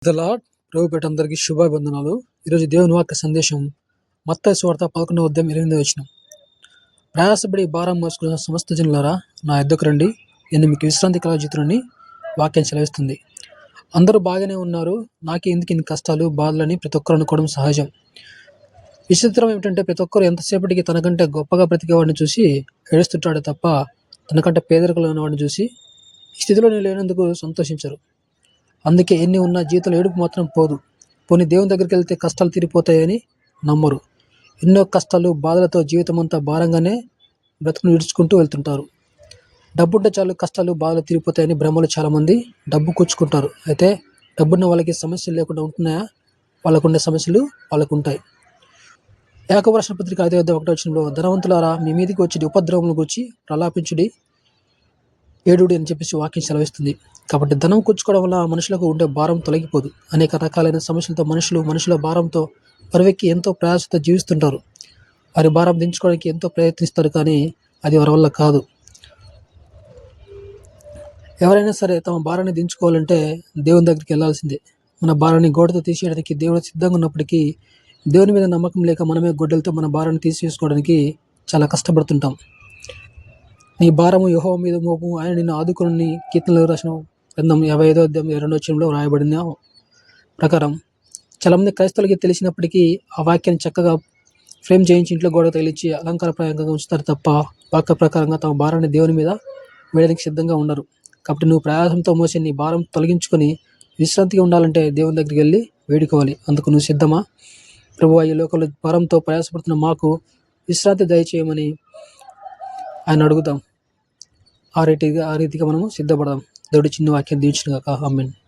The lord ప్రభుపేట అందరికీ శుభాభివందనాలు. ఈరోజు దేవుని వాక్య సందేశం మత్తయి సువార్త 11:8 ప్రయాసపడి భారం మోసుకున్న సమస్త జనులారా నా యొద్దకు రండి, నేను మీకు విశ్రాంతి కలగజేతునని వాక్యం సెలవిస్తుంది. అందరూ బాగానే ఉన్నారు, నాకే ఎందుకు ఇన్ని కష్టాలు బాధలని ప్రతి ఒక్కరు అనుకోవడం సహజం. విచిత్రం ఏమిటంటే ప్రతి ఒక్కరు ఎంతసేపటికి తనకంటే గొప్పగా బ్రతికేవాడిని చూసి ఏడుస్తుంటాడు తప్ప తనకంటే పేదరికలు ఉన్నవాడిని చూసి ఈ స్థితిలో నేను లేనందుకు సంతోషించరు. అందుకే ఎన్ని ఉన్నా జీవితంలో ఏడుపు మాత్రం పోదు. పోనీ దేవుని దగ్గరికి వెళ్తే కష్టాలు తీరిపోతాయని నమ్మరు. ఎన్నో కష్టాలు బాధలతో జీవితం అంతా భారంగానే బ్రతుకుని విడుచుకుంటూ వెళ్తుంటారు. డబ్బుంటే చాలు కష్టాలు బాధలు తీరిపోతాయని భ్రమలు చాలామంది డబ్బు కూర్చుకుంటారు. అయితే డబ్బున్న వాళ్ళకి సమస్యలు లేకుండా ఉంటున్నాయా? వాళ్ళకుండే సమస్యలు వాళ్ళకు ఉంటాయి. యాకోబు రాసిన పత్రిక 5:1 ధనవంతులారా మీ మీదకి వచ్చి ఉపద్రవముల గురించి ప్రలాపించుడి, ఏడుడి అని చెప్పేసి వాక్యం సెలవిస్తుంది. కాబట్టి ధనం కూర్చుకోవడం వల్ల మనుషులకు ఉండే భారం తొలగిపోదు. అనేక రకాలైన సమస్యలతో మనుషుల భారంతో బరువెక్కి ఎంతో ప్రయాసతో జీవిస్తుంటారు. వారి భారం దించుకోవడానికి ఎంతో ప్రయత్నిస్తారు, కానీ అది వారి వల్ల కాదు. ఎవరైనా సరే తమ భారాన్ని దించుకోవాలంటే దేవుని దగ్గరికి వెళ్ళాల్సిందే. మన భారాన్ని గోడతో తీసేయడానికి దేవుడు సిద్ధంగా ఉన్నప్పటికీ దేవుని మీద నమ్మకం లేక మనమే గొడ్డలతో మన భారాన్ని తీసేసుకోవడానికి చాలా కష్టపడుతుంటాం. నీ భారము యెహోవా మీద మోపు, ఆయన నిన్ను ఆదుకుని కీర్తనలు రాసిన గ్రంథం 55:2 రాయబడిన ప్రకారం చాలామంది క్రైస్తవులకి తెలిసినప్పటికీ ఆ వాక్యాన్ని చక్కగా ఫ్రేమ్ చేయించి ఇంట్లో గోడ తగిలించి అలంకారప్రాయంగా ఉంచుతారు తప్ప వాక్య ప్రకారంగా తమ భారాన్ని దేవుని మీద వేయడానికి సిద్ధంగా ఉండరు. కాబట్టి నువ్వు ప్రయాసంతో మోసి నీ భారం తొలగించుకొని విశ్రాంతిగా ఉండాలంటే దేవుని దగ్గరికి వెళ్ళి వేడుకోవాలి. అందుకు నువ్వు సిద్ధమా? ప్రభువా, ఈ లోకంలో భారంతో ప్రయాసపడుతున్న మాకు విశ్రాంతి దయచేయమని ఆయన అడుగుదాం. ఆ రీతిగా మనము సిద్ధపడదాం. దేవుడి చిన్న వాక్యం దీవించును గాక. ఆమేన్.